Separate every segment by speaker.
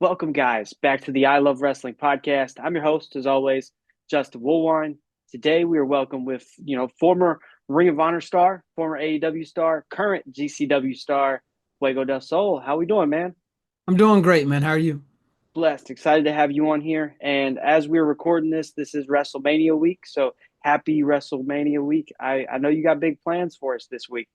Speaker 1: Welcome, guys, back to the I Love Wrestling podcast. I'm your host, as always, Justin Woolwarren. Today, we are welcome with former Ring of Honor star, former AEW star, current GCW star, Fuego Del Sol. How we doing, man?
Speaker 2: I'm doing great, man. How are you?
Speaker 1: Blessed, excited to have you on here. And as we're recording this is WrestleMania week, so happy WrestleMania week. I know you got big plans for us this week.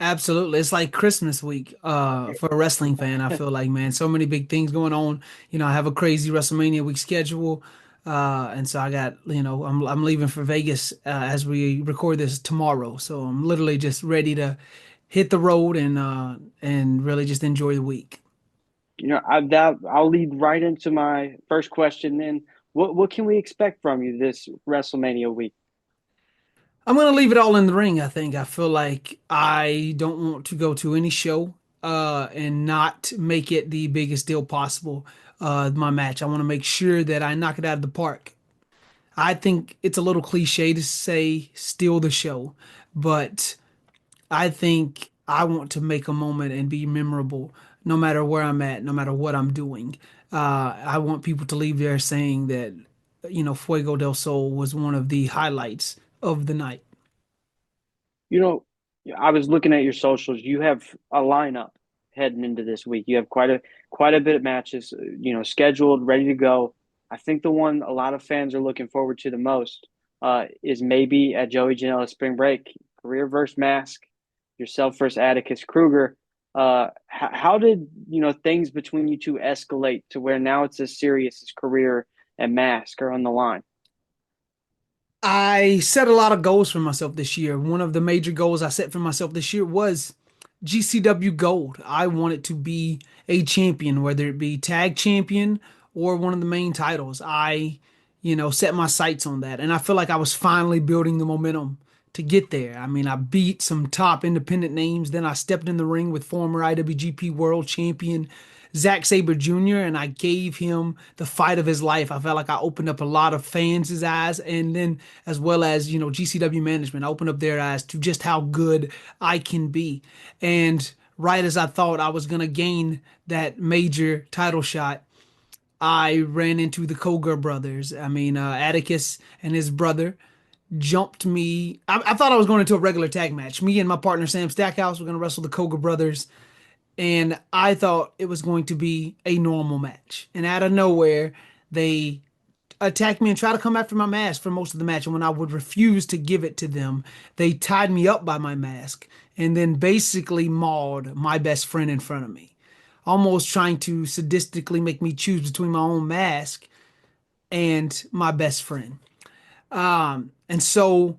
Speaker 2: Absolutely. It's like Christmas week for a wrestling fan, I feel like, man. So many big things going on. I have a crazy WrestleMania week schedule. And so I got, I'm leaving for Vegas as we record this tomorrow. So I'm literally just ready to hit the road and really just enjoy the week.
Speaker 1: I'll lead right into my first question. Then, what can we expect from you this WrestleMania week?
Speaker 2: I'm gonna leave it all in the ring, I think. I feel like I don't want to go to any show and not make it the biggest deal possible, my match. I want to make sure that I knock it out of the park. I think it's a little cliche to say steal the show, but I think I want to make a moment and be memorable no matter where I'm at, no matter what I'm doing. I want people to leave there saying that, Fuego del Sol was one of the highlights of the night.
Speaker 1: You know, I was looking at your socials. You have a lineup heading into this week. You have quite a bit of matches, scheduled, ready to go. I think the one a lot of fans are looking forward to the most is maybe at Joey Janela's Spring Break, career versus mask, yourself versus Atticus Cogar. How did things between you two escalate to where now it's as serious as career and mask are on the line?
Speaker 2: I set a lot of goals for myself this year. One of the major goals I set for myself this year was GCW Gold. I wanted to be a champion, whether it be tag champion or one of the main titles. I set my sights on that. And I feel like I was finally building the momentum to get there. I mean, I beat some top independent names. Then I stepped in the ring with former IWGP World Champion Zack Sabre Jr. and I gave him the fight of his life. I felt like I opened up a lot of fans' eyes, and then as well as GCW management, I opened up their eyes to just how good I can be. And right as I thought I was gonna gain that major title shot, I ran into the Cogar brothers. I mean, Atticus and his brother jumped me. I thought I was going into a regular tag match. Me and my partner Sam Stackhouse were going to wrestle the Cogar brothers, and I thought it was going to be a normal match. And out of nowhere, they attacked me and tried to come after my mask for most of the match. And when I would refuse to give it to them, they tied me up by my mask and then basically mauled my best friend in front of me, almost trying to sadistically make me choose between my own mask and my best friend. And so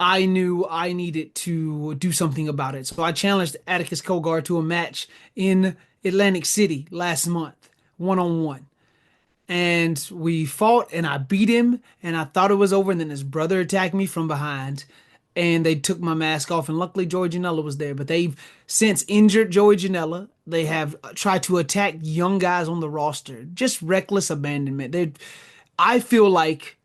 Speaker 2: I knew I needed to do something about it. So I challenged Atticus Cogar to a match in Atlantic City last month, one on one. And we fought and I beat him and I thought it was over. And then his brother attacked me from behind and they took my mask off. And luckily, Joey Janela was there. But they've since injured Joey Janela. They have tried to attack young guys on the roster. Just reckless abandonment. I feel like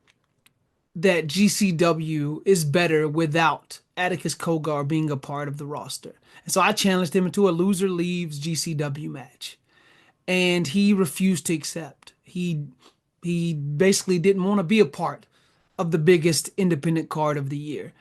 Speaker 2: that GCW is better without Atticus Cogar being a part of the roster. And so I challenged him into a loser leaves GCW match. And he refused to accept. He basically didn't want to be a part of the biggest independent card of the year,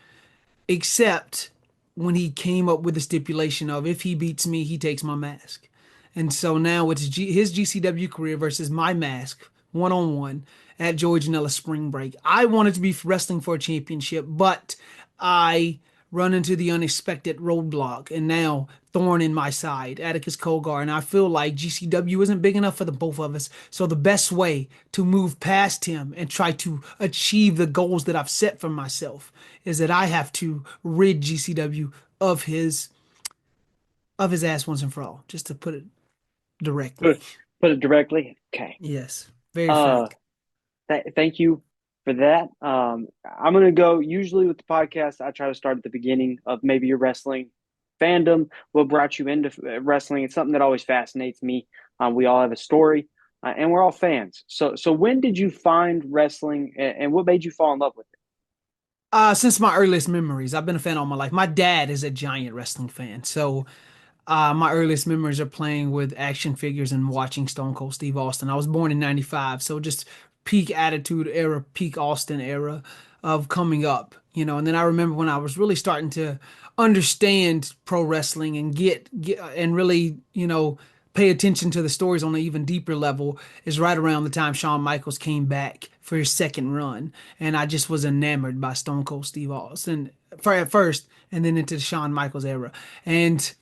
Speaker 2: except when he came up with the stipulation of if he beats me, he takes my mask. And so now it's his GCW career versus my mask, one on one at Joey Janela's Spring Break. I wanted to be wrestling for a championship, but I run into the unexpected roadblock, and now thorn in my side, Atticus Cogar. And I feel like GCW isn't big enough for the both of us. So the best way to move past him and try to achieve the goals that I've set for myself is that I have to rid GCW of his ass once and for all, just to put it directly.
Speaker 1: Put put it directly. Okay.
Speaker 2: Yes, very
Speaker 1: Uh,
Speaker 2: frank.
Speaker 1: Thank you for that. I'm going to go usually with the podcast. I try to start at the beginning of maybe your wrestling fandom. What brought you into wrestling? It's something that always fascinates me. We all have a story, and we're all fans. So when did you find wrestling, and what made you fall in love with it?
Speaker 2: Since my earliest memories, I've been a fan all my life. My dad is a giant wrestling fan, so My earliest memories are playing with action figures and watching Stone Cold Steve Austin. I was born in 95, so just peak attitude era, peak Austin era of coming up, And then I remember when I was really starting to understand pro wrestling and get and really, pay attention to the stories on an even deeper level is right around the time Shawn Michaels came back for his second run. And I just was enamored by Stone Cold Steve Austin for at first and then into the Shawn Michaels era. And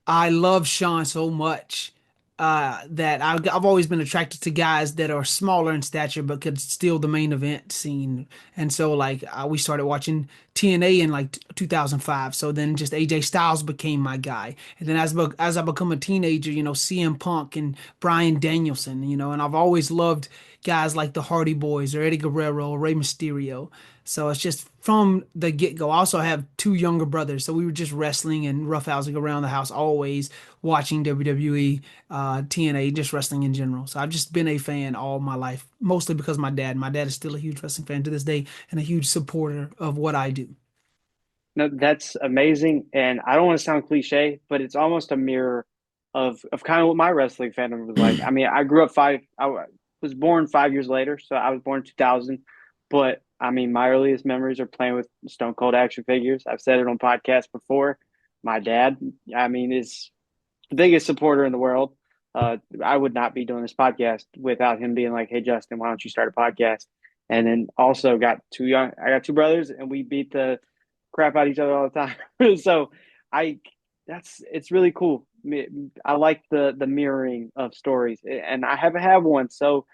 Speaker 2: I love Sean so much that I've always been attracted to guys that are smaller in stature but could steal the main event scene. And so, like, we started watching TNA in like 2005. So then just AJ Styles became my guy. And then as I become a teenager, CM Punk and Bryan Danielson, and I've always loved guys like the Hardy Boys or Eddie Guerrero or Rey Mysterio. So it's just from the get-go. I also have two younger brothers, so we were just wrestling and roughhousing around the house, always watching WWE, TNA, just wrestling in general. So I've just been a fan all my life, mostly because my dad is still a huge wrestling fan to this day and a huge supporter of what I do.
Speaker 1: No, that's amazing. And I don't want to sound cliche, but it's almost a mirror of kind of what my wrestling fandom was like. I mean, I grew up was born 5 years later, so I was born in 2000. But I mean, my earliest memories are playing with Stone Cold action figures. I've said it on podcasts before. My dad, I mean, is the biggest supporter in the world. I would not be doing this podcast without him being like, "Hey, Justin, why don't you start a podcast?" And then also I got two brothers, and we beat the crap out of each other all the time. So I, it's really cool. I like the mirroring of stories, and I haven't had one so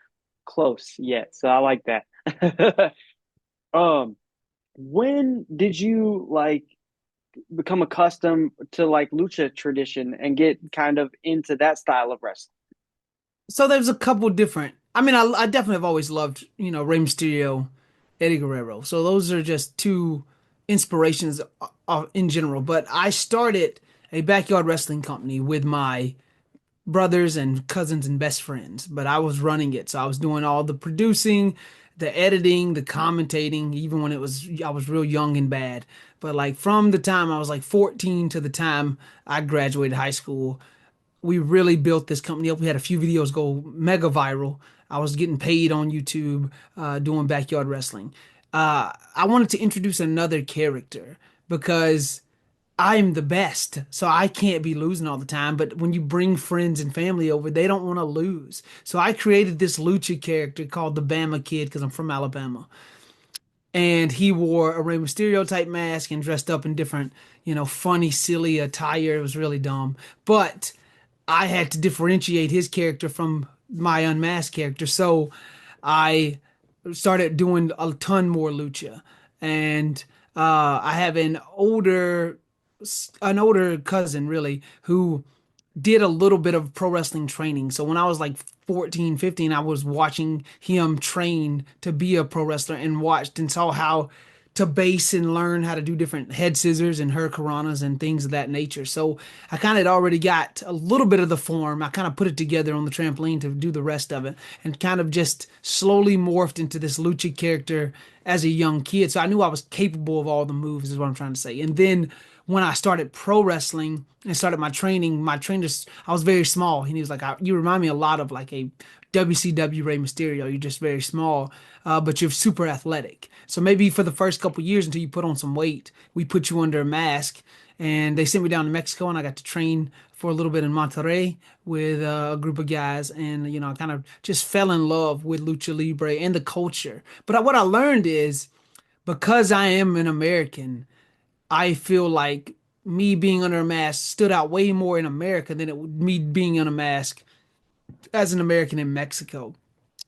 Speaker 1: close yet. So I like that. um, when did you like become accustomed to like lucha tradition and get kind of into that style of wrestling?
Speaker 2: So there's a couple different. I mean, I definitely have always loved, Rey Mysterio, Eddie Guerrero. So those are just two inspirations in general. But I started a backyard wrestling company with my brothers and cousins and best friends, but I was running it. So I was doing all the producing, the editing, the commentating, even when I was real young and bad. But like from the time I was like 14 to the time I graduated high school, we really built this company up. We had a few videos go mega viral. I was getting paid on YouTube doing backyard wrestling. I wanted to introduce another character because I'm the best, so I can't be losing all the time. But when you bring friends and family over, they don't want to lose. So I created this lucha character called the Bama Kid because I'm from Alabama. And he wore a Rey Mysterio type mask and dressed up in different, funny, silly attire. It was really dumb. But I had to differentiate his character from my unmasked character. So I started doing a ton more lucha. And I have an older cousin really who did a little bit of pro wrestling training. So when I was like 14, 15, I was watching him train to be a pro wrestler and watched and saw how to base and learn how to do different head scissors and hurricanranas and things of that nature. So I kind of had already got a little bit of the form. I kind of put it together on the trampoline to do the rest of it and kind of just slowly morphed into this lucha character as a young kid. So I knew I was capable of all the moves, is what I'm trying to say. And then when I started pro wrestling and started my training, my trainers, I was very small. And he was like, "You remind me a lot of like a WCW Rey Mysterio. You're just very small, but you're super athletic. So maybe for the first couple years until you put on some weight, we put you under a mask." And they sent me down to Mexico, and I got to train for a little bit in Monterrey with a group of guys. And, I kind of just fell in love with Lucha Libre and the culture. But what I learned is because I am an American, I feel like me being under a mask stood out way more in America than it would me being on a mask as an American in Mexico.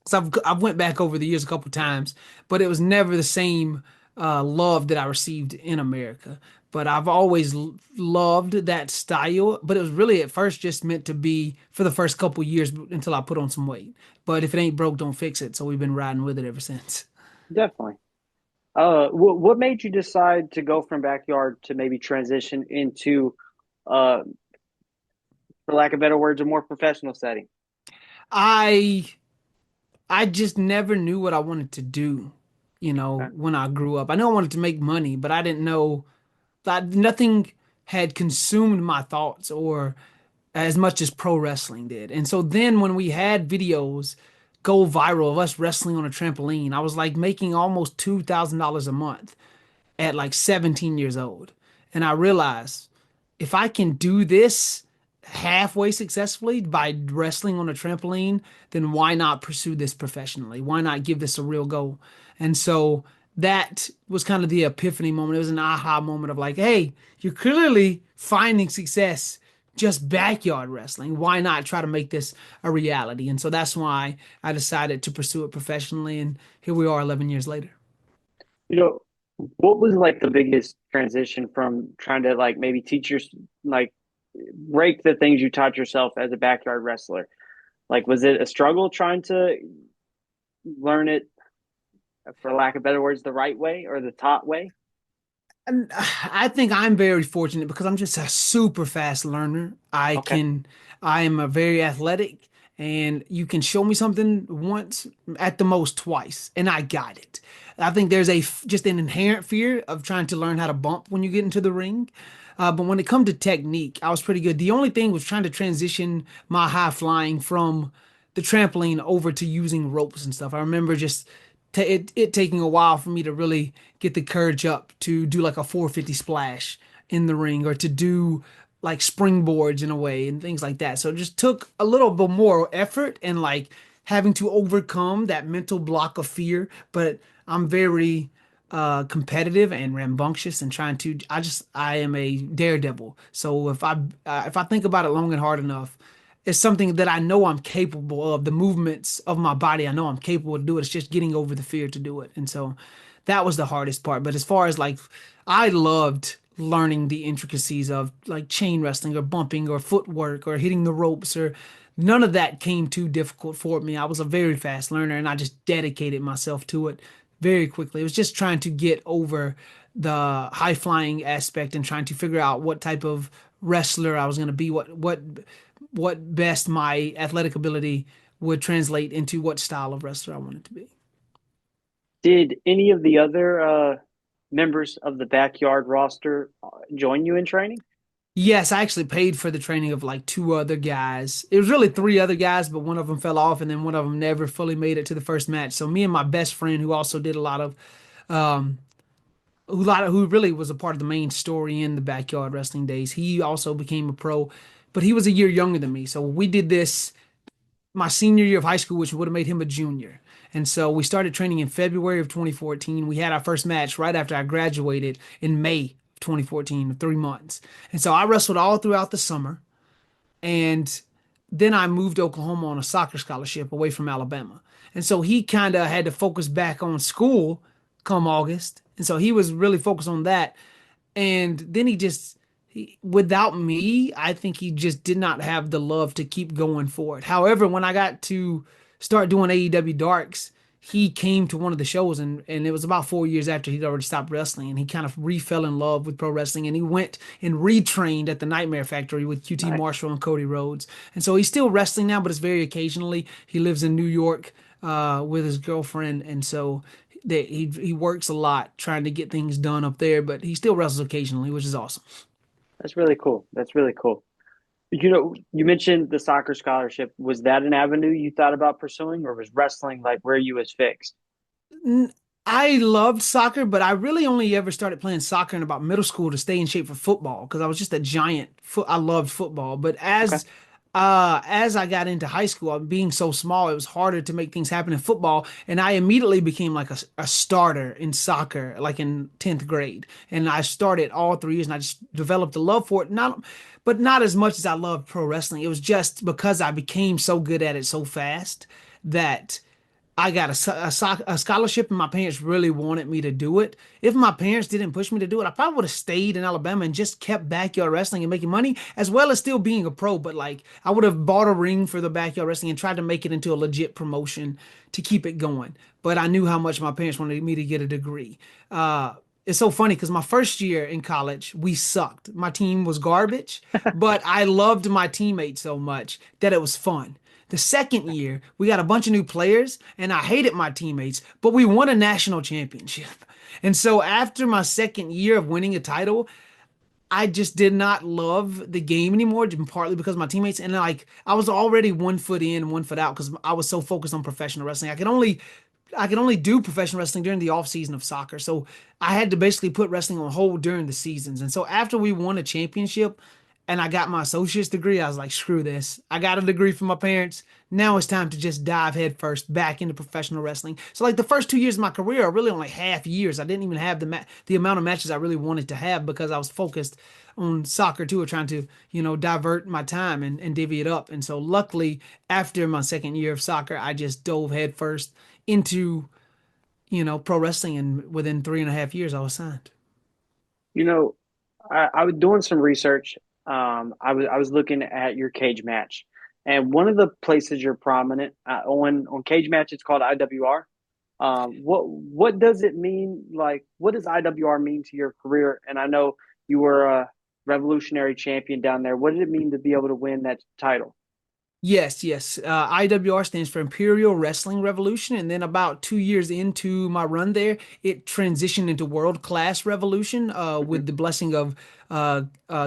Speaker 2: So I've went back over the years a couple times, but it was never the same love that I received in America. But I've always loved that style. But it was really at first just meant to be for the first couple years until I put on some weight. But if it ain't broke, don't fix it. So we've been riding with it ever since.
Speaker 1: Definitely. What made you decide to go from backyard to maybe transition into, uh, for lack of better words, a more professional setting?
Speaker 2: I I just never knew what I wanted to do,
Speaker 1: Okay.
Speaker 2: when I grew up. I knew I wanted to make money, but I didn't know that nothing had consumed my thoughts or as much as pro wrestling did. And so then when we had videos go viral of us wrestling on a trampoline, I was like making almost $2,000 a month at like 17 years old. And I realized if I can do this halfway successfully by wrestling on a trampoline, then why not pursue this professionally? Why not give this a real go? And so that was kind of the epiphany moment. It was an aha moment of like, hey, you're clearly finding success just backyard wrestling. Why not try to make this a reality? And so that's why I decided to pursue it professionally. And here we are 11 years later.
Speaker 1: You know, what was like the biggest transition from trying to like maybe teach your like break the things you taught yourself as a backyard wrestler? Like, was it a struggle trying to learn it, for lack of better words, the right way or the taught way?
Speaker 2: And I think I'm very fortunate because I'm just a super fast learner.
Speaker 1: Okay.
Speaker 2: I am a very athletic, and you can show me something once, at the most twice, and I got it. I think there's just an inherent fear of trying to learn how to bump when you get into the ring. But when it come to technique, I was pretty good. The only thing was trying to transition my high flying from the trampoline over to using ropes and stuff. I remember just it taking a while for me to really get the courage up to do like a 450 splash in the ring or to do like springboards in a way and things like that. So it just took a little bit more effort and like having to overcome that mental block of fear. But I'm very competitive and rambunctious and trying to I am a daredevil. So if I think about it long and hard enough, it's something that I know I'm capable of. The movements of my body, I know I'm capable to do it. It's just getting over the fear to do it. And so that was the hardest part. But as far as like, I loved learning the intricacies of like chain wrestling or bumping or footwork or hitting the ropes or none of that came too difficult for me. I was a very fast learner and I just dedicated myself to it very quickly. It was just trying to get over the high flying aspect and trying to figure out what type of wrestler I was going to be, what best my athletic ability would translate into what style of wrestler I wanted to be.
Speaker 1: Did any of the other members of the backyard roster join you in training?
Speaker 2: Yes, I actually paid for the training of like two other guys. It was really three other guys, but one of them fell off, and then one of them never fully made it to the first match. So me and my best friend, who also did um, who really was a part of the main story in the backyard wrestling days, he also became a pro, but he was a year younger than me. So we did this my senior year of high school, which would have made him a junior. And so we started training in February of 2014. We had our first match right after I graduated in May of 2014, 3 months. And so I wrestled all throughout the summer. And then I moved to Oklahoma on a soccer scholarship away from Alabama. And so he kind of had to focus back on school come August. And so he was really focused on that. And then without me, I think he just did not have the love to keep going for it. However, when I got to start doing AEW Darks, he came to one of the shows and it was about 4 years after he'd already stopped wrestling and he kind of fell in love with pro wrestling and he went and retrained at the Nightmare Factory with QT
Speaker 1: Nice.
Speaker 2: Marshall and Cody Rhodes. And so he's still wrestling now, but it's very occasionally. He lives in New York with his girlfriend, and so he works a lot trying to get things done up there, but he still wrestles occasionally, which is awesome.
Speaker 1: That's really cool. That's really cool. You know, you mentioned the soccer scholarship. Was that an avenue you thought about pursuing, or was wrestling like where you was fixed?
Speaker 2: N- I loved soccer, but I really only ever started playing soccer in about middle school to stay in shape for football because I was just a giant foot. I loved football, but
Speaker 1: Okay.
Speaker 2: as I got into high school, being so small, it was harder to make things happen in football, and I immediately became like a starter in soccer, like in 10th grade, and I started all 3 years, and I just developed a love for it. But not as much as I loved pro wrestling. It was just because I became so good at it so fast that. I got a scholarship and my parents really wanted me to do it. If my parents didn't push me to do it, I probably would have stayed in Alabama and just kept backyard wrestling and making money as well as still being a pro. But like I would have bought a ring for the backyard wrestling and tried to make it into a legit promotion to keep it going. But I knew how much my parents wanted me to get a degree. It's so funny because my first year in college, we sucked. My team was garbage, but I loved my teammates so much that it was fun. The second year, we got a bunch of new players, and I hated my teammates, but we won a national championship. And so after my second year of winning a title, I just did not love the game anymore, partly because of my teammates, and like I was already 1 foot in, 1 foot out because I was so focused on professional wrestling. I could only do professional wrestling during the off season of soccer. So I had to basically put wrestling on hold during the seasons. And so after we won a championship and I got my associate's degree, I was like, screw this. I got a degree from my parents. Now it's time to just dive headfirst back into professional wrestling. So like the first 2 years of my career are really only half years. I didn't even have the amount of matches I really wanted to have because I was focused on soccer too, or trying to, divert my time and divvy it up. And so luckily, after my second year of soccer, I just dove headfirst into, pro wrestling, and within 3.5 years, I was signed.
Speaker 1: You know, I was doing some research. I was looking at your cage match, and one of the places you're prominent on cage match, it's called IWR. What does it mean? Like, what does IWR mean to your career? And I know you were a revolutionary champion down there. What did it mean to be able to win that title?
Speaker 2: Yes, yes. IWR stands for Imperial Wrestling Revolution. And then about 2 years into my run there, it transitioned into World Class Revolution
Speaker 1: Hmm.
Speaker 2: with the blessing of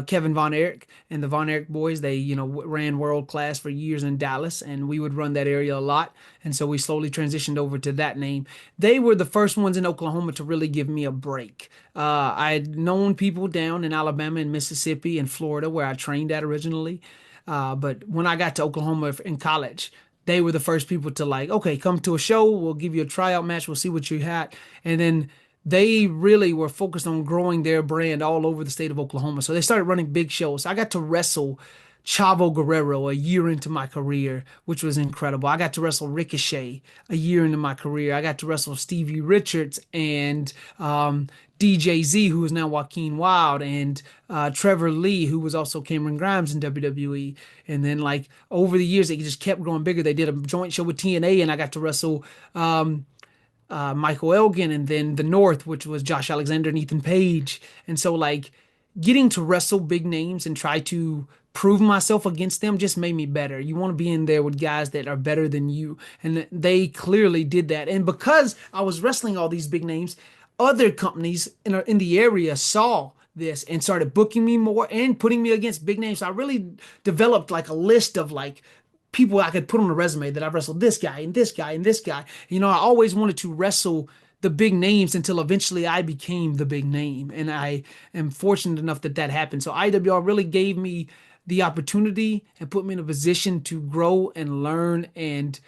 Speaker 2: Kevin Von Erich and the Von Erich boys. They, ran World Class for years in Dallas, and we would run that area a lot. And so we slowly transitioned over to that name. They were the first ones in Oklahoma to really give me a break. I had known people down in Alabama and Mississippi and Florida where I trained at originally. But when I got to Oklahoma in college, they were the first people to like, okay, come to a show. We'll give you a tryout match. We'll see what you had. And then they really were focused on growing their brand all over the state of Oklahoma. So they started running big shows. So I got to wrestle Chavo Guerrero a year into my career, which was incredible. I got to wrestle Ricochet a year into my career. I got to wrestle Stevie Richards and DJZ, who is now Joaquin Wild, and Trevor Lee, who was also Cameron Grimes in WWE. And then, like, over the years, it just kept growing bigger. They did a joint show with TNA, and I got to wrestle Michael Elgin, and then the North, which was Josh Alexander and Ethan Page. And so, like, getting to wrestle big names and try to prove myself against them just made me better. You want to be in there with guys that are better than you. And they clearly did that. And because I was wrestling all these big names, other companies in the area saw this and started booking me more and putting me against big names. So I really developed like a list of like people I could put on a resume that I wrestled this guy and this guy and this guy. I always wanted to wrestle the big names until eventually I became the big name. And I am fortunate enough that that happened. So IWR really gave me the opportunity and put me in a position to grow and learn and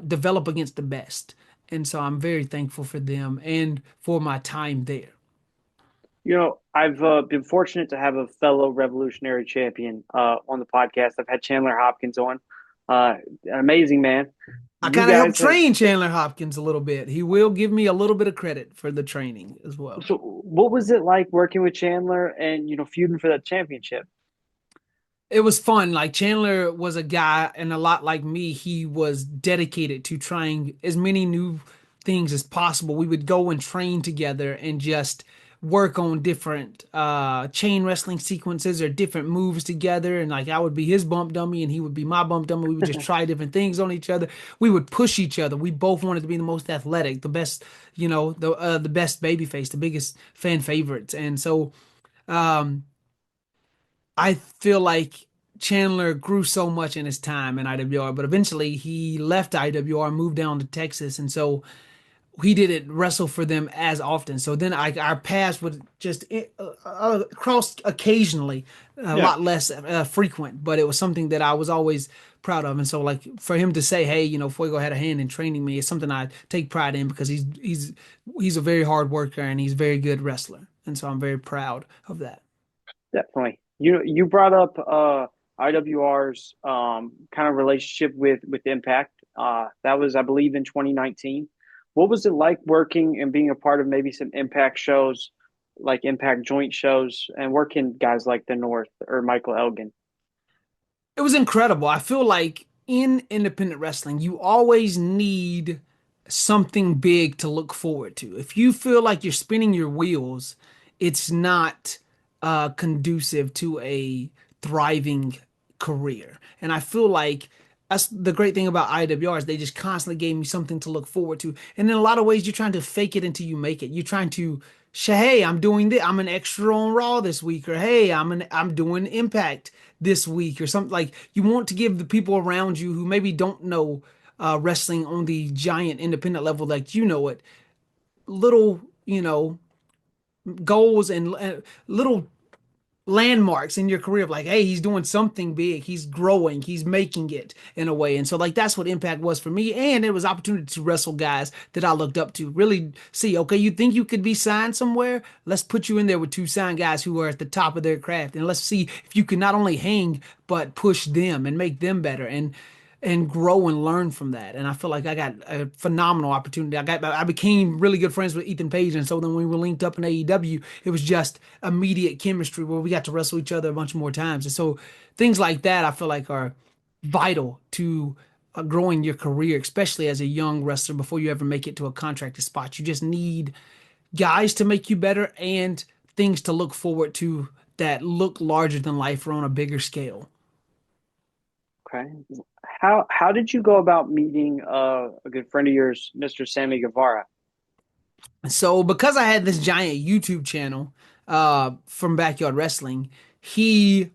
Speaker 2: develop against the best. And so I'm very thankful for them and for my time there.
Speaker 1: I've been fortunate to have a fellow revolutionary champion on the podcast. I've had Chandler Hopkins on. An amazing man.
Speaker 2: I
Speaker 1: You
Speaker 2: kind of helped
Speaker 1: guys have.
Speaker 2: train Chandler Hopkins a little bit. He will give me a little bit of credit for the training as well.
Speaker 1: So, what was it like working with Chandler and feuding for that championship?
Speaker 2: It was fun. Like Chandler was a guy, and a lot like me, he was dedicated to trying as many new things as possible. We would go and train together and just work on different chain wrestling sequences or different moves together. And like I would be his bump dummy and he would be my bump dummy. We would just try different things on each other. We would push each other. We both wanted to be the most athletic, the best, the best baby face, the biggest fan favorites. And so um I feel like Chandler grew so much in his time in IWR, but eventually he left IWR, moved down to Texas, and so he didn't wrestle for them as often. So then our paths would just cross occasionally, a
Speaker 1: Yeah,
Speaker 2: lot less frequent, but it was something that I was always proud of. And so, like for him to say, "Hey, Fuego had a hand in training me," is something I take pride in because he's a very hard worker and he's a very good wrestler, and so I'm very proud of that.
Speaker 1: definitely. You brought up IWR's kind of relationship with Impact. That was, I believe, in 2019. What was it like working and being a part of maybe some Impact shows, like Impact joint shows, and working guys like the North or Michael Elgin?
Speaker 2: It was incredible. I feel like in independent wrestling, you always need something big to look forward to. If you feel like you're spinning your wheels, it's not conducive to a thriving career. And I feel like that's the great thing about IWRs. They just constantly gave me something to look forward to. And in a lot of ways, you're trying to fake it until you make it. You're trying to say, hey, I'm doing this. I'm an extra on Raw this week, or hey, I'm doing Impact this week, or something. Like you want to give the people around you who maybe don't know wrestling on the giant independent level like you know it, little, goals and little landmarks in your career of like, hey, he's doing something big, he's growing, he's making it in a way. And so like that's what Impact was for me. And it was opportunity to wrestle guys that I looked up to. Really see, okay, you think you could be signed somewhere? Let's put you in there with two signed guys who are at the top of their craft. And let's see if you can not only hang, but push them and make them better. And grow and learn from that. And I feel like I got a phenomenal opportunity. I became really good friends with Ethan Page, and so then when we were linked up in AEW, it was just immediate chemistry where we got to wrestle each other a bunch more times. And so things like that I feel like are vital to growing your career, especially as a young wrestler before you ever make it to a contracted spot. You just need guys to make you better and things to look forward to that look larger than life or on a bigger scale.
Speaker 1: Okay. How did you go about meeting a good friend of yours, Mr. Sammy Guevara?
Speaker 2: So because I had this giant YouTube channel from Backyard Wrestling, he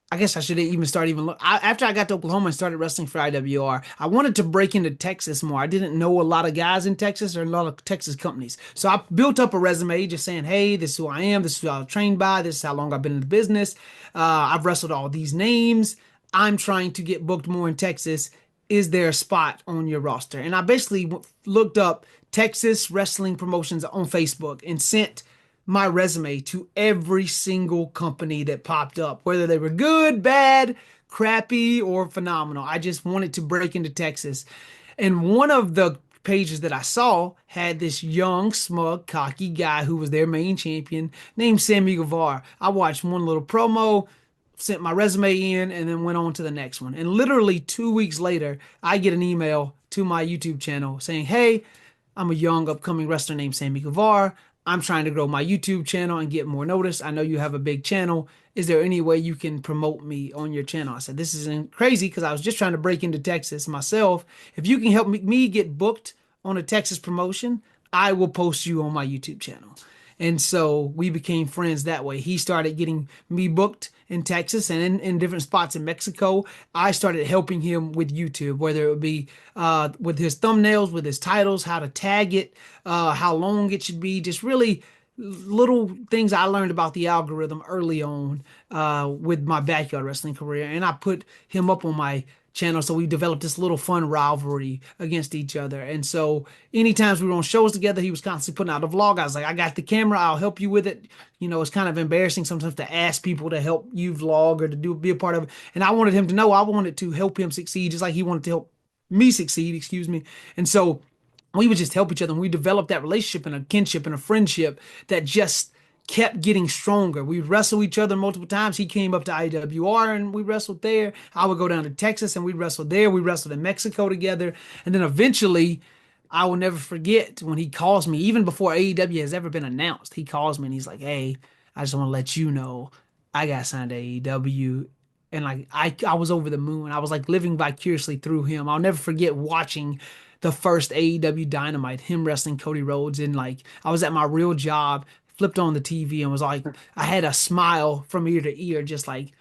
Speaker 2: I guess I should even start even look after I got to Oklahoma and started wrestling for IWR. I wanted to break into Texas more. I didn't know a lot of guys in Texas or a lot of Texas companies. So I built up a resume just saying, hey, this is who I am, this is who I was trained by, this is how long I've been in the business. I've wrestled all these names. I'm trying to get booked more in Texas. Is there a spot on your roster? And I basically looked up Texas wrestling promotions on Facebook and sent my resume to every single company that popped up, whether they were good, bad, crappy, or phenomenal. I just wanted to break into Texas. And one of the pages that I saw had this young, smug, cocky guy who was their main champion named Sammy Gavvar. I watched one little promo, sent my resume in, and then went on to the next one. And literally 2 weeks later, I get an email to my YouTube channel saying, hey, I'm a young upcoming wrestler named Sammy Gavvar. I'm trying to grow my YouTube channel and get more notice. I know you have a big channel. Is there any way you can promote me on your channel? I said, this isn't crazy because I was just trying to break into Texas myself. If you can help me get booked on a Texas promotion, I will post you on my YouTube channel. And so we became friends that way. He started getting me booked in Texas and in different spots in Mexico. I started helping him with YouTube, whether it would be with his thumbnails, with his titles, how to tag it, how long it should be, just really little things I learned about the algorithm early on with my backyard wrestling career. And I put him up on my channel. So we developed this little fun rivalry against each other. And so anytime we were on shows together, he was constantly putting out a vlog. I was like, I got the camera, I'll help you with it. You know, it's kind of embarrassing sometimes to ask people to help you vlog or to be a part of it. And I wanted him to know I wanted to help him succeed, just like he wanted to help me succeed, excuse me. And so we would just help each other. And we developed that relationship and a kinship and a friendship that just kept getting stronger. We wrestled each other multiple times. He came up to IWR and we wrestled there. I would go down to Texas and we wrestled there. We wrestled in Mexico together. And then eventually, I will never forget when he calls me, even before AEW has ever been announced. He calls me and he's like, hey, I just want to let you know I got signed to AEW. And like I was over the moon. I was like living vicariously through him. I'll never forget watching the first AEW Dynamite, him wrestling Cody Rhodes. And like I was at my real job, flipped on the TV and was like, I had a smile from ear to ear, just like,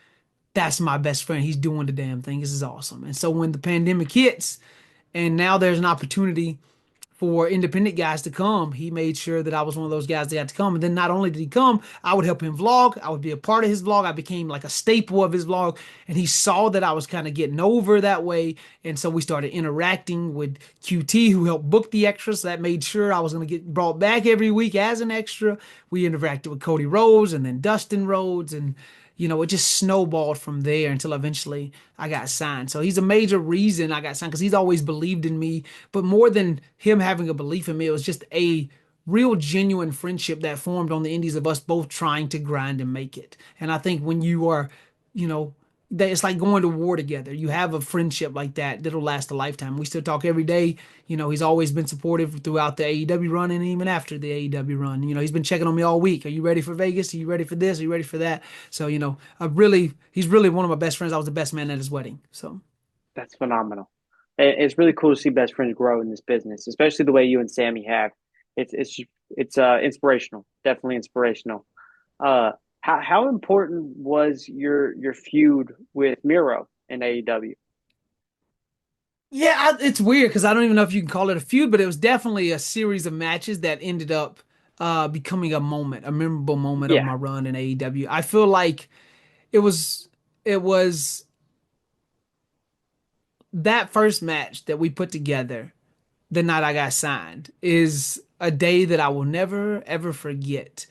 Speaker 2: that's my best friend. He's doing the damn thing. This is awesome. And so when the pandemic hits and now there's an opportunity for independent guys to come, he made sure that I was one of those guys that had to come. And then not only did he come, I would help him vlog. I would be a part of his vlog. I became like a staple of his vlog. And he saw that I was kind of getting over that way. And so we started interacting with QT, who helped book the extras. So that made sure I was going to get brought back every week as an extra. We interacted with Cody Rhodes and then Dustin Rhodes. And it just snowballed from there until eventually I got signed. So he's a major reason I got signed because he's always believed in me. But more than him having a belief in me, it was just a real genuine friendship that formed on the indies of us both trying to grind and make it. And I think when you are, you know, that it's like going to war together. You have a friendship like that that'll last a lifetime. We still talk every day. He's always been supportive throughout the AEW run and even after the AEW run. He's been checking on me all week. Are you ready for Vegas? Are you ready for this? Are you ready for that? So, he's really one of my best friends. I was the best man at his wedding. So,
Speaker 1: That's phenomenal. It's really cool to see best friends grow in this business, especially the way you and Sammy have. It's inspirational, definitely inspirational. Uh, how important was your feud with Miro in AEW?
Speaker 2: Yeah, it's weird because I don't even know if you can call it a feud, but it was definitely a series of matches that ended up becoming a memorable moment of
Speaker 1: Yeah,
Speaker 2: my run in AEW. I feel like it was it was that first match that we put together the night I got signed is a day that I will never ever forget.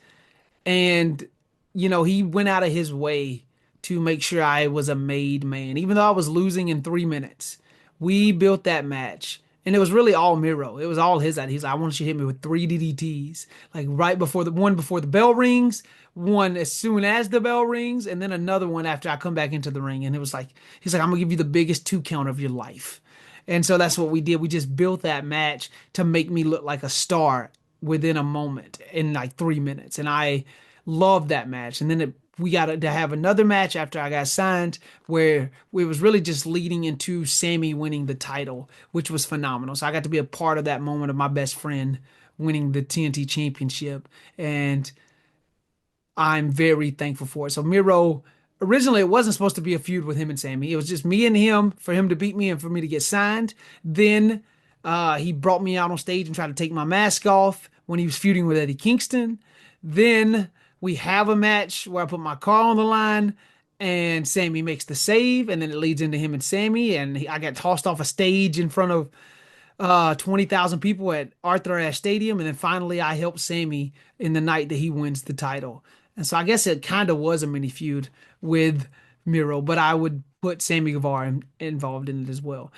Speaker 2: And, he went out of his way to make sure I was a made man. Even though I was losing in 3 minutes, we built that match. And it was really all Miro. It was all his idea. He's like, I want you to hit me with three DDTs. Like right before the one before the bell rings, one as soon as the bell rings, and then another one after I come back into the ring. And it was like, he's like, I'm gonna give you the biggest 2 count of your life. And so that's what we did. We just built that match to make me look like a star within a moment in like 3 minutes. And I loved that match. And then we got to have another match after I got signed where it was really just leading into Sammy winning the title, which was phenomenal. So I got to be a part of that moment of my best friend winning the TNT championship. And I'm very thankful for it. So Miro, originally it wasn't supposed to be a feud with him and Sammy. It was just me and him for him to beat me and for me to get signed. Then he brought me out on stage and tried to take my mask off when he was feuding with Eddie Kingston. Then we have a match where I put my car on the line and Sammy makes the save, and then it leads into him and Sammy, and I got tossed off a stage in front of 20,000 people at Arthur Ashe Stadium. And then finally, I helped Sammy in the night that he wins the title. And so I guess it kind of was a mini feud with Miro, but I would put Sammy Gavvar involved in it as well.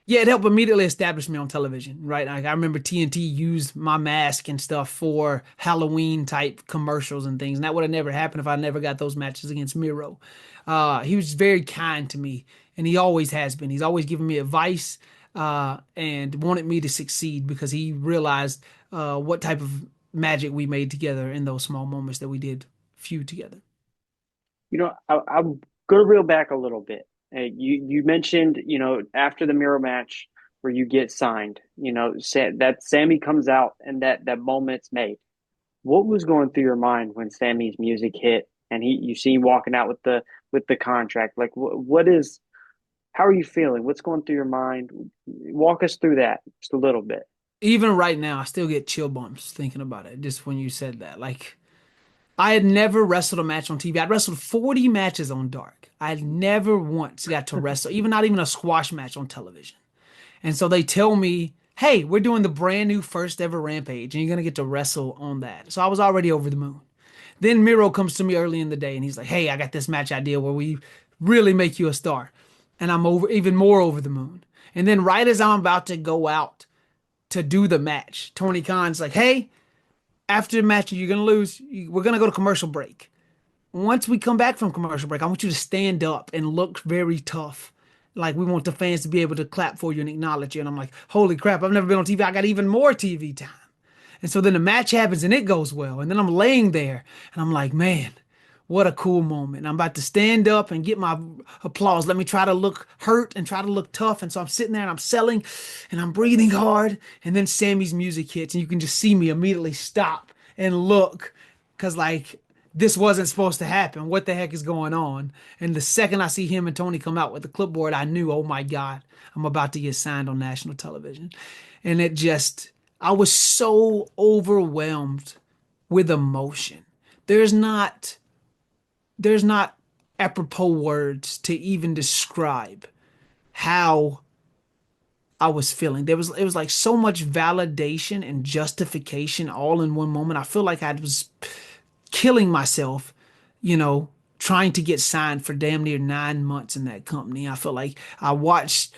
Speaker 2: Yeah, it helped immediately establish me on television, right? Like I remember TNT used my mask and stuff for Halloween type commercials and things, and that would have never happened if I never got those matches against Miro. He was very kind to me, and he always has been. He's always given me advice and wanted me to succeed because he realized what type of magic we made together in those small moments that we did feud together.
Speaker 1: I'm gonna reel back a little bit. You mentioned, after the mirror match where you get signed, that Sammy comes out and that moment's made. What was going through your mind when Sammy's music hit and you see him walking out with the contract? Like, what is? How are you feeling? What's going through your mind? Walk us through that just a little bit.
Speaker 2: Even right now, I still get chill bumps thinking about it. Just when you said that, like I had never wrestled a match on TV. I'd wrestled 40 matches on Dark. I had never once got to wrestle, even not even a squash match on television. And so they tell me, hey, we're doing the brand new first ever Rampage, and you're going to get to wrestle on that. So I was already over the moon. Then Miro comes to me early in the day and he's like, hey, I got this match idea where we really make you a star. And I'm over even more over the moon. And then right as I'm about to go out to do the match, Tony Khan's like, hey, after the match, you're going to lose. We're going to go to commercial break. Once we come back from commercial break, I want you to stand up and look very tough. Like we want the fans to be able to clap for you and acknowledge you. And I'm like, holy crap, I've never been on TV. I got even more TV time. And so then the match happens and it goes well. And then I'm laying there and I'm like, man, what a cool moment. I'm about to stand up and get my applause. Let me try to look hurt and try to look tough. And so I'm sitting there and I'm selling and I'm breathing hard. And then Sammy's music hits and you can just see me immediately stop and look because, like, this wasn't supposed to happen. What the heck is going on? And the second I see him and Tony come out with the clipboard, I knew, oh my God, I'm about to get signed on national television. And I was so overwhelmed with emotion. There's not there's not apropos words to even describe how I was feeling. It was like so much validation and justification all in one moment. I feel like I was killing myself, you know, trying to get signed for damn near 9 months in that company. I felt like I watched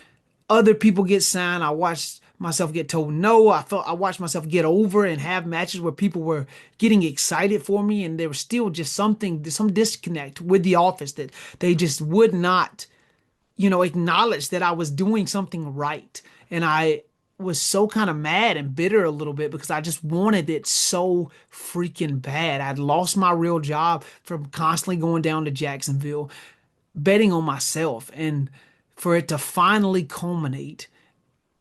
Speaker 2: other people get signed. I watched myself get told no. I watched myself get over and have matches where people were getting excited for me, and there was still just some disconnect with the office that they just would not, acknowledge that I was doing something right. And I was so kind of mad and bitter a little bit because I just wanted it so freaking bad. I'd lost my real job from constantly going down to Jacksonville, betting on myself. And for it to finally culminate.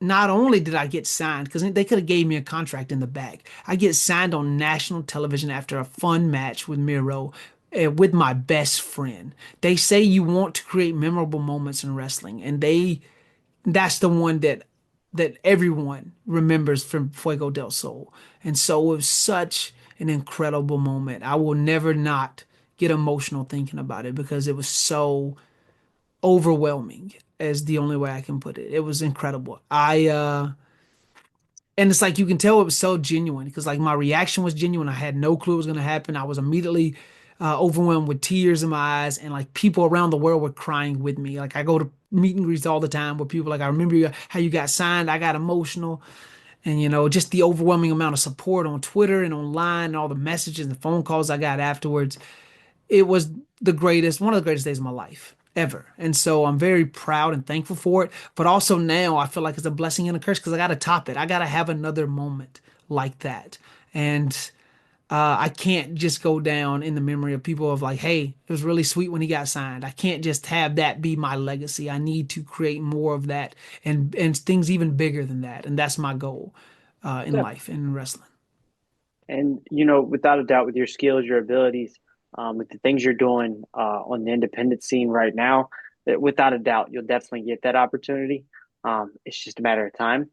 Speaker 2: Not only did I get signed, because they could have gave me a contract in the back, I get signed on national television after a fun match with Miro, with my best friend. They say you want to create memorable moments in wrestling, and that's the one that everyone remembers from Fuego del Sol. And so it was such an incredible moment. I will never not get emotional thinking about it because it was so overwhelming, is the only way I can put it. It was incredible. And it's like you can tell it was so genuine because like my reaction was genuine. I had no clue it was gonna happen. I was immediately overwhelmed with tears in my eyes, and like people around the world were crying with me. Like I go to meet and greets all the time where people like, I remember how you got signed. I got emotional, and just the overwhelming amount of support on Twitter and online, and all the messages and phone calls I got afterwards. It was one of the greatest days of my life ever. And so I'm very proud and thankful for it. But also now I feel like it's a blessing and a curse because I got to top it. I got to have another moment like that. And I can't just go down in the memory of people of like, hey, it was really sweet when he got signed. I can't just have that be my legacy. I need to create more of that and things even bigger than that. And that's my goal in
Speaker 1: Definitely.
Speaker 2: life and in wrestling.
Speaker 1: And without a doubt, with your skills, your abilities, with the things you're doing on the independent scene right now, that without a doubt, you'll definitely get that opportunity. It's just a matter of time.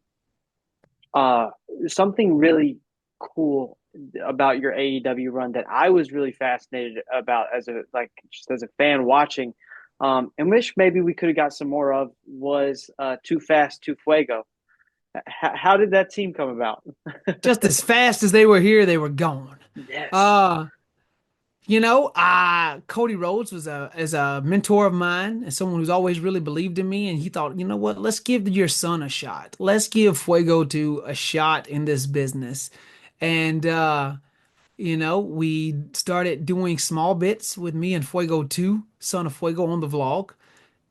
Speaker 1: Uh, Something really cool about your AEW run that I was really fascinated about as a just as a fan watching, and wish maybe we could have got some more of was Too Fast, Too Fuego. How did that team come about?
Speaker 2: Just as fast as they were here, they were gone.
Speaker 1: Yes,
Speaker 2: Uh, Cody Rhodes was a mentor of mine and someone who's always really believed in me. And he thought, you know what? Let's give your son a shot. Let's give Fuego to a shot in this business. And we started doing small bits with me and Fuego 2, son of Fuego, on the vlog.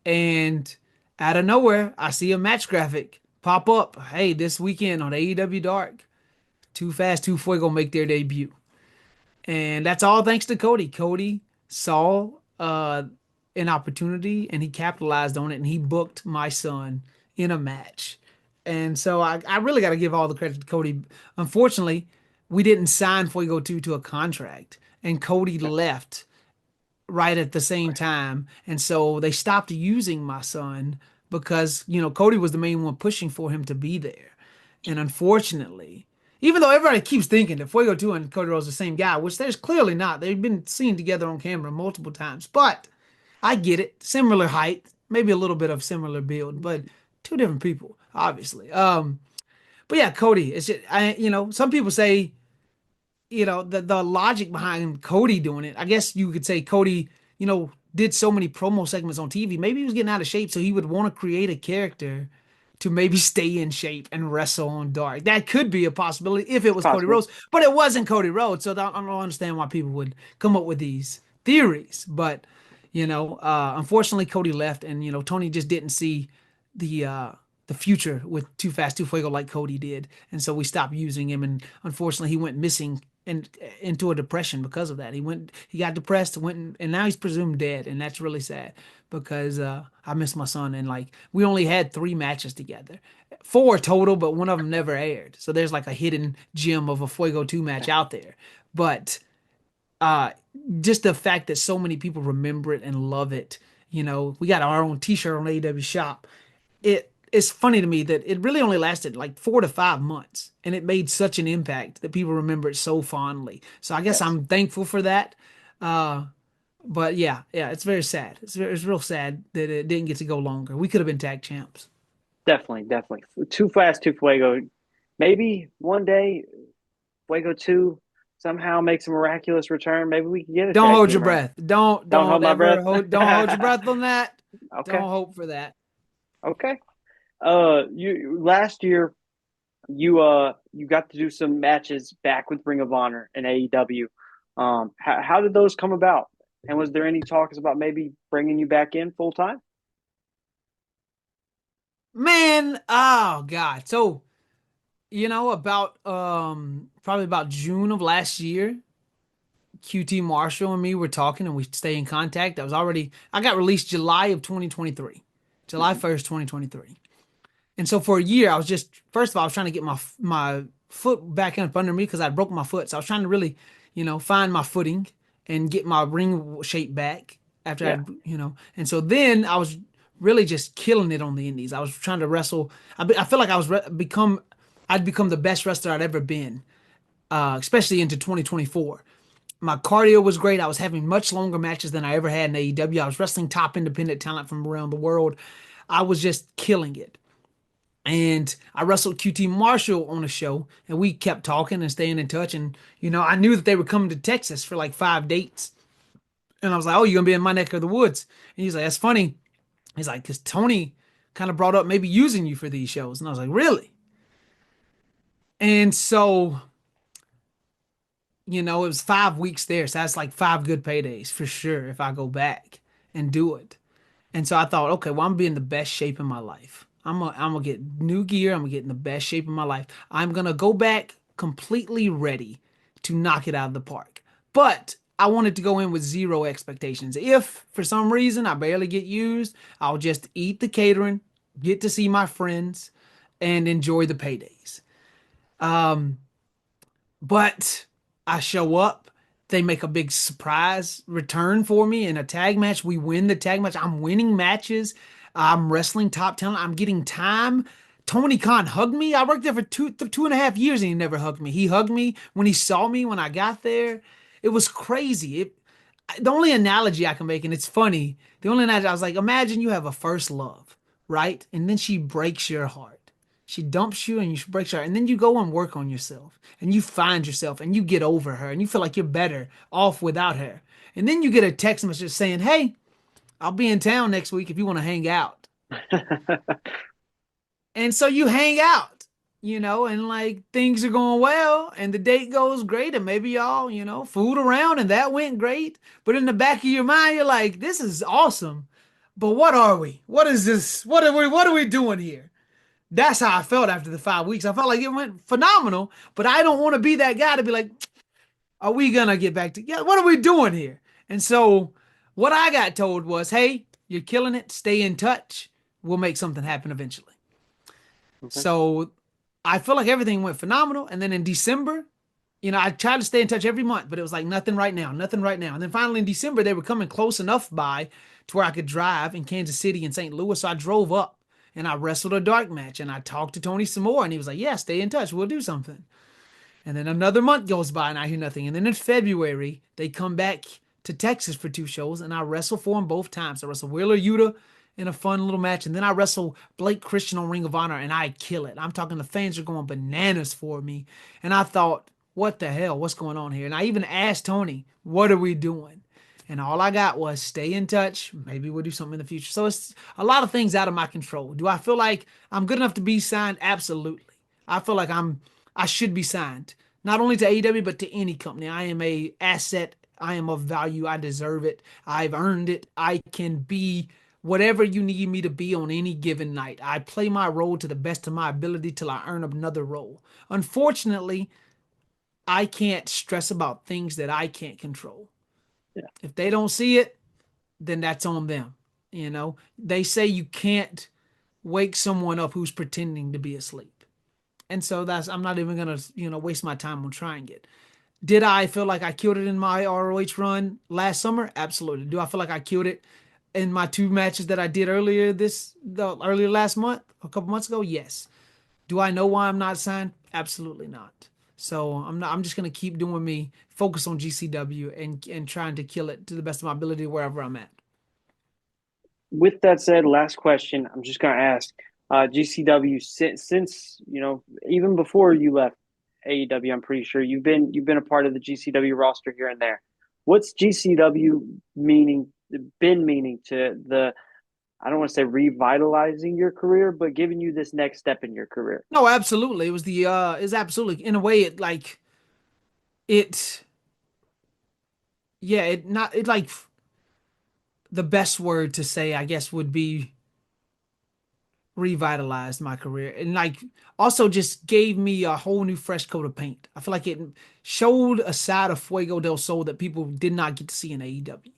Speaker 2: And out of nowhere, I see a match graphic pop up. Hey, this weekend on AEW Dark, Too Fast, Too Fuego make their debut. And that's all thanks to Cody. Cody saw an opportunity and he capitalized on it and he booked my son in a match. And so I really got to give all the credit to Cody. Unfortunately, we didn't sign Fuego 2 to a contract, and Cody left right at the same time. And so they stopped using my son because, Cody was the main one pushing for him to be there. And unfortunately, even though everybody keeps thinking that Fuego 2 and Cody Rhodes are the same guy, which there's clearly not. They've been seen together on camera multiple times. But I get it. Similar height, maybe a little bit of similar build, but two different people, obviously. But yeah, Cody, it's just, some people say, the logic behind Cody doing it. I guess you could say Cody, did so many promo segments on TV. Maybe he was getting out of shape, so he would want to create a character to maybe stay in shape and wrestle on Dark. That could be a possibility if it
Speaker 1: it's
Speaker 2: was Cody
Speaker 1: possible.
Speaker 2: Rhodes, but it wasn't Cody Rhodes, so I don't understand why people would come up with these theories. But unfortunately, Cody left, and Tony just didn't see the uh, the future with Too Fast, Too Fuego like Cody did, and so we stopped using him. And unfortunately, he went missing and into a depression because of that. He got depressed, and now he's presumed dead, and that's really sad because I miss my son. And like we only had 3 matches together, 4 total, but one of them never aired. So there's like a hidden gem of a Fuego 2 match out there. But uh, just the fact that so many people remember it and love it. We got our own T-shirt on AEW Shop. It's funny to me that it really only lasted like 4 to 5 months, and it made such an impact that people remember it so fondly. So I guess
Speaker 1: Yes,
Speaker 2: I'm thankful for that. Uh, but yeah, it's very sad. It's real sad that it didn't get to go longer. We could have been tag champs.
Speaker 1: definitely, definitely. Too Fast, Too Fuego. Maybe one day Fuego 2 somehow makes a miraculous return. Maybe we can get a
Speaker 2: Don't
Speaker 1: tag
Speaker 2: hold your
Speaker 1: team run.
Speaker 2: breath. Don't
Speaker 1: Don't hold
Speaker 2: don't
Speaker 1: my breath.
Speaker 2: ever hold don't hold your breath on that. Don't
Speaker 1: Okay.
Speaker 2: hope for that.
Speaker 1: Okay. You last year you got to do some matches back with Ring of Honor and AEW. How did those come about? And was there any talks about maybe bringing you back in full time?
Speaker 2: Man, oh God. So, about probably about June of last year, QT Marshall and me were talking and we stay in contact. I got released July of 2023. July 1st, 2023. And so for a year, I was just first of all, I was trying to get my foot back up under me because I broke my foot. So I was trying to really, find my footing and get my ring shape back after
Speaker 1: Yeah.
Speaker 2: And so then I was really just killing it on the indies. I was trying to wrestle. I feel like I'd become the best wrestler I'd ever been, especially into 2024. My cardio was great. I was having much longer matches than I ever had in AEW. I was wrestling top independent talent from around the world. I was just killing it. And I wrestled QT Marshall on a show, and we kept talking and staying in touch. And, I knew that they were coming to Texas for like 5 dates. And I was like, oh, you're going to be in my neck of the woods. And he's like, that's funny. He's like, because Tony kind of brought up maybe using you for these shows. And I was like, really? And so, it was 5 weeks there. So that's like 5 good paydays for sure if I go back and do it. And so I thought, okay, well, I'm gonna be in the best shape in my life. I'm gonna get new gear. I'm gonna get in the best shape in my life. I'm gonna go back completely ready to knock it out of the park. But I wanted to go in with zero expectations. If for some reason I barely get used, I'll just eat the catering, get to see my friends, and enjoy the paydays. Um, but I show up, they make a big surprise return for me in a tag match. We win the tag match. I'm winning matches. I'm wrestling top talent. I'm getting time. Tony Khan hugged me. I worked there for 2.5 years and he never hugged me. He hugged me when he saw me when I got there. It was crazy. The only analogy I can make, and it's funny, the only analogy I was like, imagine you have a first love, right? And then she breaks your heart. She dumps you and you breaks your heart. And then you go and work on yourself and you find yourself and you get over her and you feel like you're better off without her. And then you get a text message saying, hey, I'll be in town next week if you want to hang out. And so you hang out, and like things are going well and the date goes great and maybe y'all, fooled around and that went great. But in the back of your mind, you're like, this is awesome. But what are we? What is this? What are we doing here? That's how I felt after the 5 weeks. I felt like it went phenomenal, but I don't want to be that guy to be like, are we gonna get back together? What are we doing here? And so what I got told was, hey, you're killing it. Stay in touch. We'll make something happen eventually.
Speaker 1: Okay.
Speaker 2: So I feel like everything went phenomenal. And then in December, I tried to stay in touch every month, but it was like nothing right now, nothing right now. And then finally in December, they were coming close enough by to where I could drive in Kansas City and St. Louis. So I drove up and I wrestled a dark match and I talked to Tony some more. And he was like, yeah, stay in touch. We'll do something. And then another month goes by and I hear nothing. And then in February, they come back to Texas for 2 shows and I wrestle for them both times. I wrestle Wheeler Yuta in a fun little match. And then I wrestle Blake Christian on Ring of Honor and I kill it. I'm talking the fans are going bananas for me. And I thought, what the hell? What's going on here? And I even asked Tony, what are we doing? And all I got was stay in touch. Maybe we'll do something in the future. So it's a lot of things out of my control. Do I feel like I'm good enough to be signed? Absolutely. I feel like I should be signed. Not only to AEW, but to any company. I am a asset. I am of value. I deserve it. I've earned it. I can be whatever you need me to be on any given night. I play my role to the best of my ability till I earn another role. Unfortunately, I can't stress about things that I can't control.
Speaker 1: Yeah.
Speaker 2: If they don't see it, then that's on them. They say you can't wake someone up who's pretending to be asleep. And so I'm not even gonna, waste my time on trying it. Did I feel like I killed it in my ROH run last summer? Absolutely. Do I feel like I killed it in my 2 matches that I did earlier last month, a couple months ago? Yes. Do I know why I'm not signed? Absolutely not. So I'm just gonna keep doing me, focus on GCW and trying to kill it to the best of my ability wherever I'm at.
Speaker 1: With that said, last question. I'm just going to ask GCW since even before you left AEW. I'm pretty sure you've been a part of the GCW roster here and there. What's GCW been meaning to the I don't want to say revitalizing your career, but giving you this next step in your career?
Speaker 2: No, absolutely. It was is absolutely in a way it yeah, it not it like the best word to say, I guess, would be revitalized my career and also just gave me a whole new fresh coat of paint. I feel like it showed a side of Fuego del Sol that people did not get to see in AEW.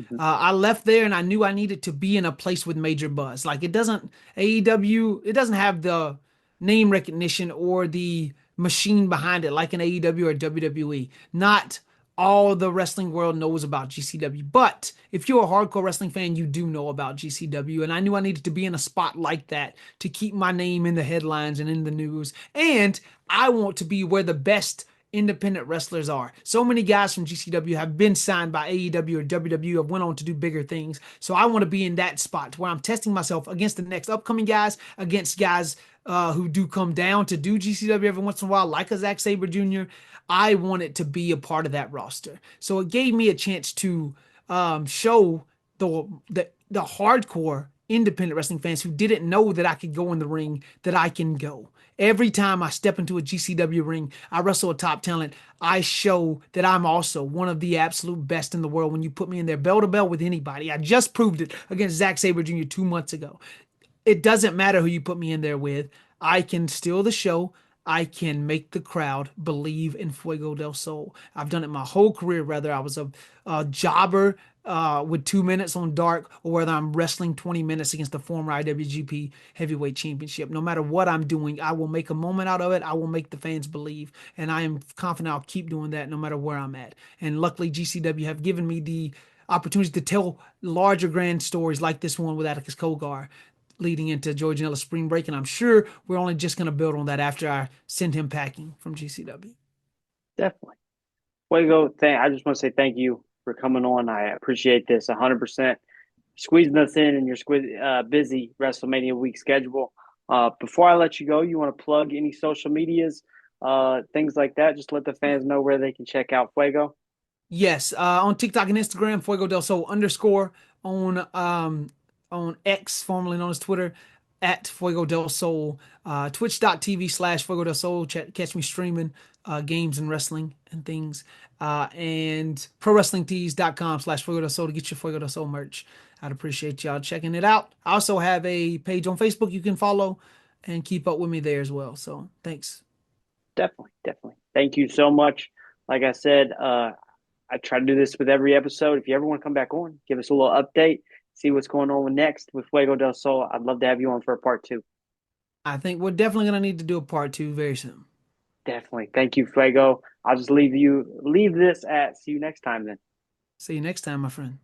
Speaker 1: Hmm.
Speaker 2: I left there and I knew I needed to be in a place with major buzz. Like it doesn't AEW, it doesn't have the name recognition or the machine behind it like an AEW or WWE. Not all the wrestling world knows about GCW. But if you're a hardcore wrestling fan, you do know about GCW. And I knew I needed to be in a spot like that to keep my name in the headlines and in the news. And I want to be where the best independent wrestlers are. So many guys from GCW have been signed by AEW or WWE, have went on to do bigger things. So I want to be in that spot where I'm testing myself against the next upcoming guys, against guys who do come down to do GCW every once in a while, like a Zack Sabre Jr. I wanted to be a part of that roster. So it gave me a chance to show the hardcore independent wrestling fans who didn't know that I could go in the ring that I can go. Every time I step into a GCW ring, I wrestle a top talent. I show that I'm also one of the absolute best in the world when you put me in there bell to bell with anybody. I just proved it against Zack Sabre Jr. 2 months ago. It doesn't matter who you put me in there with. I can steal the show. I can make the crowd believe in Fuego del Sol. I've done it my whole career, whether I was a jobber with 2 minutes on dark or whether I'm wrestling 20 minutes against the former IWGP Heavyweight Championship. No matter what I'm doing, I will make a moment out of it. I will make the fans believe. And I am confident I'll keep doing that no matter where I'm at. And luckily, GCW have given me the opportunity to tell larger grand stories like this one with Atticus Cogar leading into George Janela's spring break. And I'm sure we're only just going to build on that after I send him packing from GCW.
Speaker 1: Definitely. Fuego, I just want to say thank you for coming on. I appreciate this 100%. Squeezing us in your busy WrestleMania week schedule. Before I let you go, you want to plug any social medias, things like that? Just let the fans know where they can check out Fuego.
Speaker 2: Yes, on TikTok and Instagram, Fuego del Sol underscore on X, formerly known as Twitter, at Fuego del Sol, twitch.tv/ Fuego del Sol. Catch me streaming games and wrestling and things. And prowrestlingtees.com/ Fuego del Sol to get your Fuego del Sol merch. I'd appreciate y'all checking it out. I also have a page on Facebook you can follow and keep up with me there as well. So thanks.
Speaker 1: Definitely, definitely. Thank you so much. Like I said, I try to do this with every episode. If you ever want to come back on, give us a little update, see what's going on with next with Fuego del Sol. I'd love to have you on for a part two.
Speaker 2: I think we're definitely going to need to do a part two very soon.
Speaker 1: Definitely. Thank you, Fuego. I'll just leave this at see you next time then.
Speaker 2: See you next time, my friend.